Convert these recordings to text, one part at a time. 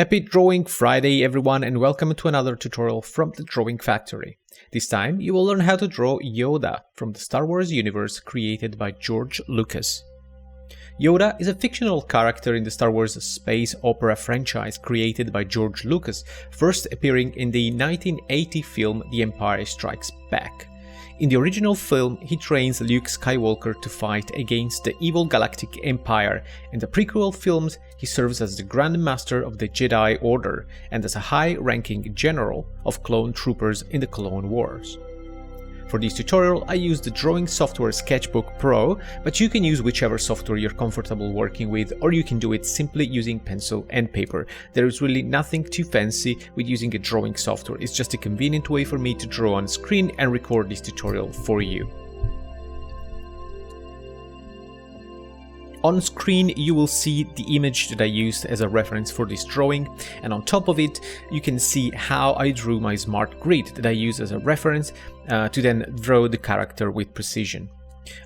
Happy Drawing Friday everyone, and welcome to another tutorial from the Drawing Factory. This time you will learn how to draw Yoda from the Star Wars universe created by George Lucas. Yoda is a fictional character in the Star Wars space opera franchise created by George Lucas, first appearing in the 1980 film The Empire Strikes Back. In the original film, he trains Luke Skywalker to fight against the evil Galactic Empire. In the prequel films, he serves as the Grand Master of the Jedi Order and as a high-ranking general of clone troopers in the Clone Wars. For this tutorial, I used the drawing software Sketchbook Pro, but you can use whichever software you're comfortable working with, or you can do it simply using pencil and paper. There is really nothing too fancy with using a drawing software. It's just a convenient way for me to draw on screen and record this tutorial for you. On screen you will see the image that I used as a reference for this drawing, and on top of it you can see how I drew my smart grid that I use as a reference to then draw the character with precision.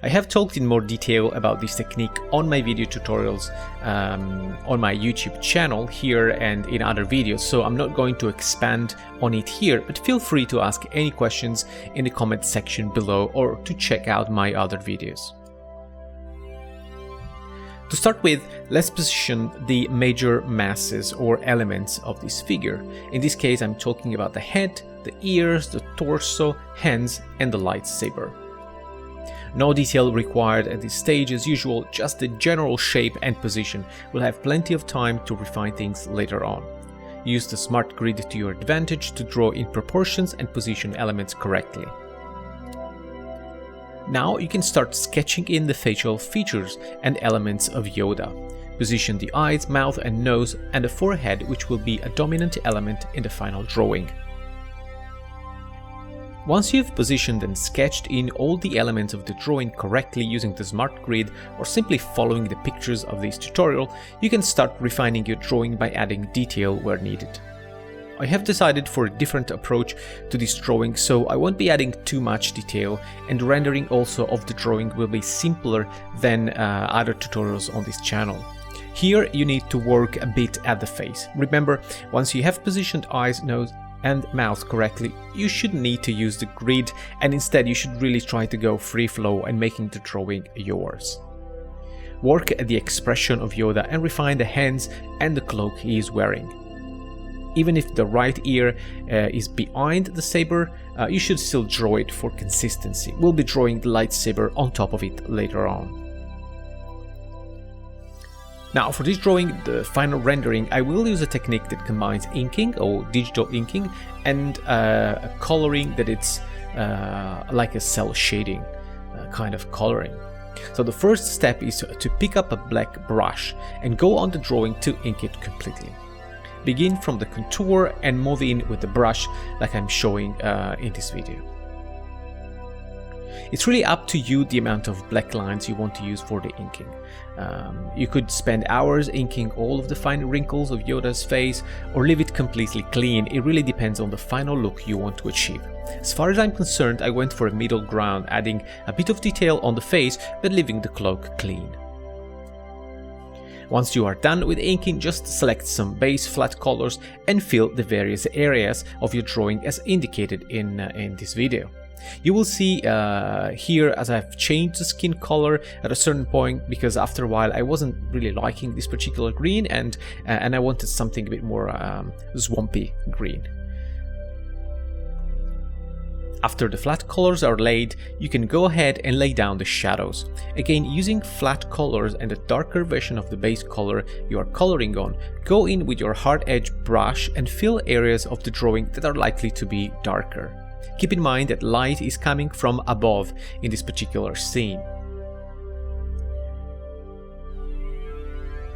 I have talked in more detail about this technique on my video tutorials on my YouTube channel here and in other videos, so I'm not going to expand on it here, but feel free to ask any questions in the comment section below or to check out my other videos. To start with, let's position the major masses or elements of this figure. In this case, I'm talking about the head, the ears, the torso, hands, and the lightsaber. No detail required at this stage as usual, just the general shape and position. We'll have plenty of time to refine things later on. Use the smart grid to your advantage to draw in proportions and position elements correctly. Now you can start sketching in the facial features and elements of Yoda. Position the eyes, mouth and nose and the forehead, which will be a dominant element in the final drawing. Once you've positioned and sketched in all the elements of the drawing correctly using the smart grid or simply following the pictures of this tutorial, you can start refining your drawing by adding detail where needed. I have decided for a different approach to this drawing, so I won't be adding too much detail, and rendering also of the drawing will be simpler than other tutorials on this channel. Here you need to work a bit at the face. Remember, once you have positioned eyes, nose and mouth correctly, you shouldn't need to use the grid, and instead you should really try to go free flow and making the drawing yours. Work at the expression of Yoda and refine the hands and the cloak he is wearing. Even if the right ear is behind the saber, you should still draw it for consistency. We'll be drawing the lightsaber on top of it later on. Now for this drawing, the final rendering, I will use a technique that combines inking or digital inking and a coloring that it's like a cell shading kind of coloring. So the first step is to pick up a black brush and go on the drawing to ink it completely. Begin from the contour and move in with the brush like I'm showing in this video. It's really up to you the amount of black lines you want to use for the inking. You could spend hours inking all of the fine wrinkles of Yoda's face or leave it completely clean. It really depends on the final look you want to achieve. As far as I'm concerned, I went for a middle ground, adding a bit of detail on the face but leaving the cloak clean. Once you are done with inking, just select some base flat colors and fill the various areas of your drawing as indicated in this video. You will see here as I've changed the skin color at a certain point because after a while I wasn't really liking this particular green and I wanted something a bit more swampy green. After the flat colors are laid, you can go ahead and lay down the shadows. Again, using flat colors and a darker version of the base color you are coloring on, go in with your hard edge brush and fill areas of the drawing that are likely to be darker. Keep in mind that light is coming from above in this particular scene.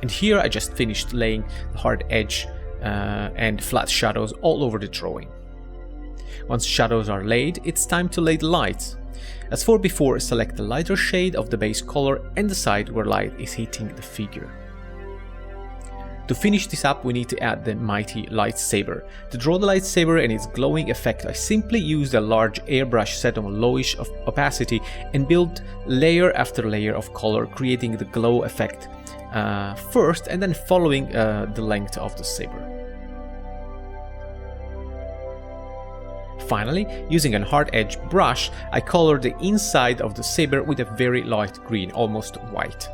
And here I just finished laying the hard edge and flat shadows all over the drawing. Once shadows are laid, it's time to lay the lights. As for before, select the lighter shade of the base color and decide where light is hitting the figure. To finish this up, we need to add the mighty lightsaber. To draw the lightsaber and its glowing effect, I simply used a large airbrush set on lowish opacity and built layer after layer of color, creating the glow effect first and then following the length of the saber. Finally, using a hard edge brush, I colored the inside of the saber with a very light green, almost white.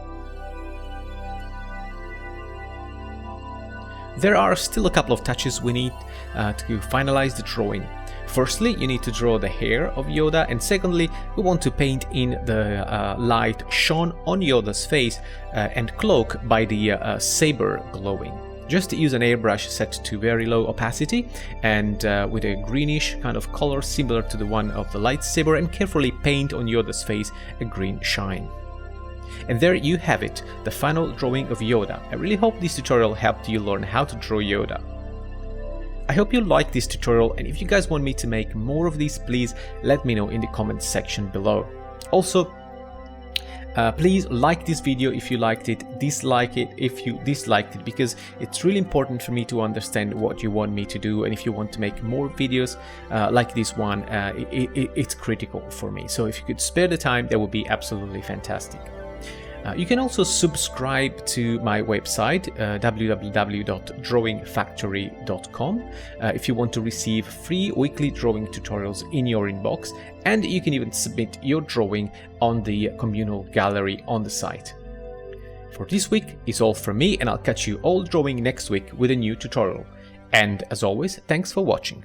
There are still a couple of touches we need to finalize the drawing. Firstly, you need to draw the hair of Yoda, and secondly, we want to paint in the light shone on Yoda's face and cloak by the saber glowing. Just use an airbrush set to very low opacity and with a greenish kind of color similar to the one of the lightsaber, and carefully paint on Yoda's face a green shine. And there you have it, the final drawing of Yoda. I really hope this tutorial helped you learn how to draw Yoda. I hope you liked this tutorial, and if you guys want me to make more of these, please let me know in the comments section below. Also, please like this video if you liked it, dislike it if you disliked it, because it's really important for me to understand what you want me to do, and if you want to make more videos like this one, it's critical for me. So if you could spare the time, that would be absolutely fantastic. You can also subscribe to my website, www.drawingfactory.com, if you want to receive free weekly drawing tutorials in your inbox, and you can even submit your drawing on the communal gallery on the site. For this week is all from me, and I'll catch you all drawing next week with a new tutorial. And as always, thanks for watching.